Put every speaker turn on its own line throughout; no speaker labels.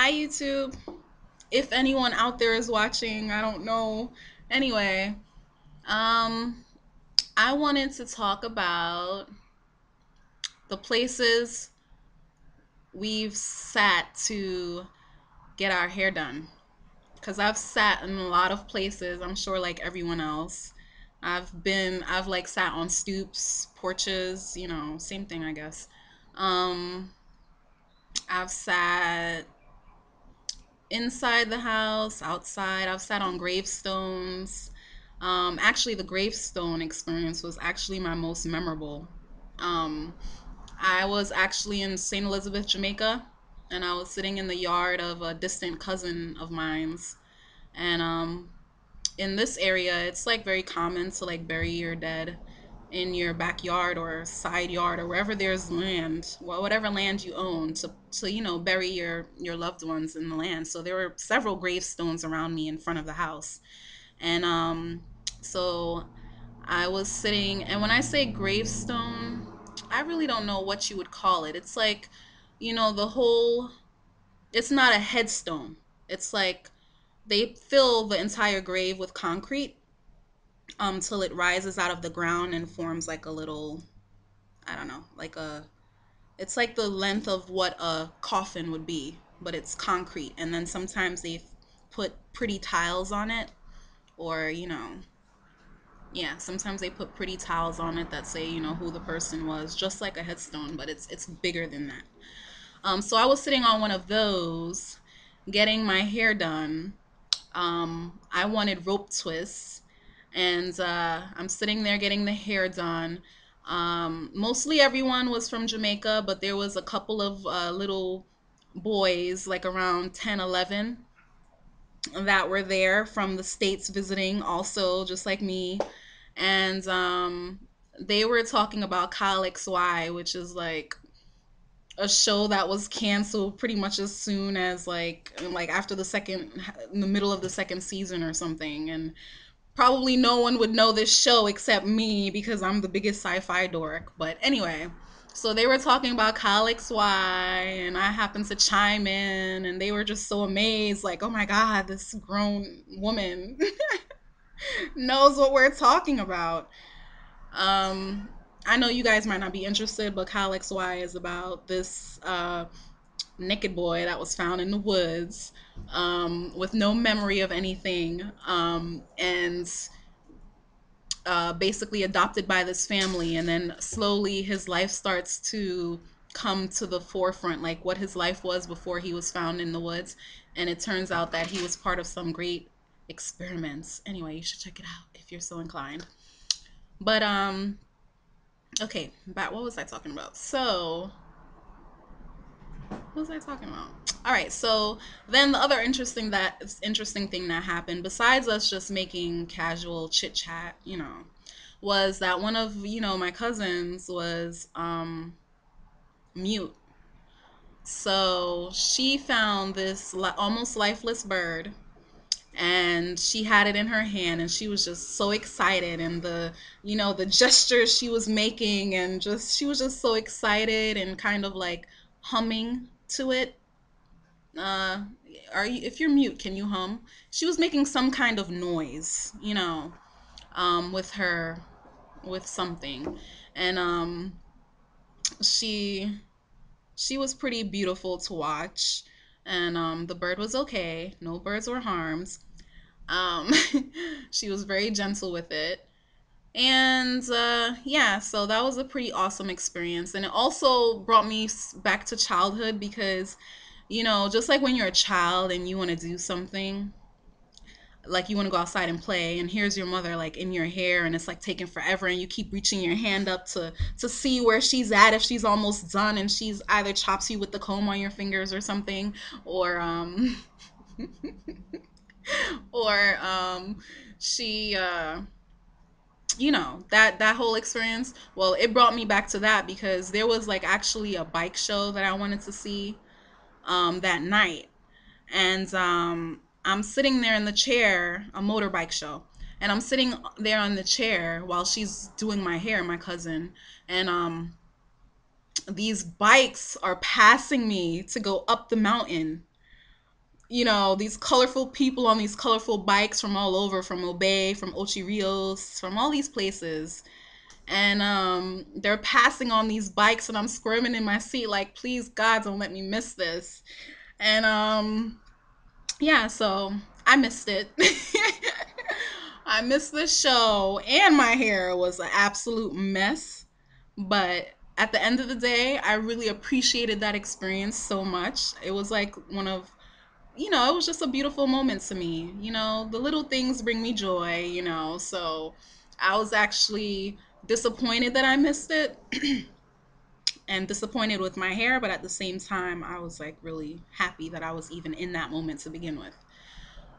Hi, YouTube. If anyone out there is watching, I don't know. Anyway, um, I wanted to talk about the places we've sat to get our hair done. Because I've sat in a lot of places, I'm sure like everyone else. I've like sat on stoops, porches, same thing, I guess. Um, I've sat inside the house, outside. I've sat on gravestones. Actually, the gravestone experience was actually my most memorable. Um, I was actually in St. Elizabeth, Jamaica, and I was sitting in the yard of a distant cousin of mine's. And in this area, it's like very common to like bury your dead in your backyard or side yard or wherever there's land, well, whatever land you own, to bury your loved ones in the land. So there were several gravestones around me in front of the house, and so I was sitting, and when I say gravestone, I really don't know what you would call it. It's like, the whole. It's not a headstone. It's like they fill the entire grave with concrete till it rises out of the ground and forms like a little, I don't know, like a, it's like the length of what a coffin would be, but it's concrete. And then sometimes they put pretty tiles on it, or, yeah, sometimes they put pretty tiles on it that say, who the person was, just like a headstone, but it's bigger than that. So I was sitting on one of those, getting my hair done. I wanted rope twists, and I'm sitting there getting the hair done. Mostly everyone was from Jamaica, but there was a couple of little boys, like around 10, 11, that were there from the States visiting, also, just like me. And they were talking about Kyle XY, which is like a show that was canceled pretty much as soon as like after the second, in the middle of the second season or something. And probably no one would know this show except me because I'm the biggest sci-fi dork. But anyway, so they were talking about Kyle XY, and I happened to chime in, and they were just so amazed, like, oh my god, this grown woman knows what we're talking about. um I know you guys might not be interested, but Kyle XY is about this naked boy that was found in the woods, with no memory of anything, and basically adopted by this family. And then slowly his life starts to come to the forefront, like what his life was before he was found in the woods. And it turns out that he was part of some great experiments. Anyway, you should check it out if you're so inclined. But okay, but what was I talking about? So what was I talking about? All right, so then the other interesting thing that happened, besides us just making casual chit chat, was that one of my cousins was mute. So she found this almost lifeless bird, and she had it in her hand, and she was just so excited, and the gestures she was making, and just she was just so excited and kind of like humming to it. uh are you, if you're mute, can you hum? She was making some kind of noise, with her, with something. And she she was pretty beautiful to watch. And the bird was okay, no birds were harmed. um she was very gentle with it. And yeah, so that was a pretty awesome experience, and it also brought me back to childhood, because just like when you're a child and you want to do something, like you want to go outside and play, and here's your mother like in your hair, and it's like taking forever, and you keep reaching your hand up to see where she's at, if she's almost done, and she's either chops you with the comb on your fingers or something, or or she that whole experience. Well, it brought me back to that, because there was like actually a bike show that I wanted to see that night. And I'm sitting there in the chair, a motorbike show, and I'm sitting there on the chair while she's doing my hair, my cousin. And these bikes are passing me to go up the mountain. these colorful people on these colorful bikes from all over, from Obey, from Ochi Rios, from all these places. And they're passing on these bikes, and I'm squirming in my seat, like, please, God, don't let me miss this. And yeah, so I missed it. I missed the show, and my hair was an absolute mess. But at the end of the day, I really appreciated that experience so much. It was like one of, it was just a beautiful moment to me. The little things bring me joy, So I was actually disappointed that I missed it and disappointed with my hair, but at the same time, I was like really happy that I was even in that moment to begin with.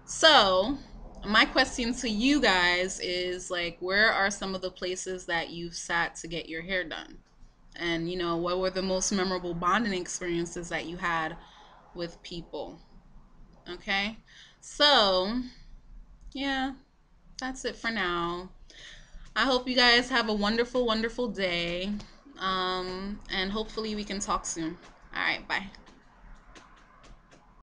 So, my question to you guys is like, where are some of the places that you've sat to get your hair done? And, what were the most memorable bonding experiences that you had with people? Okay. So, yeah, that's it for now. I hope you guys have a wonderful, wonderful day. And hopefully we can talk soon. All right, bye.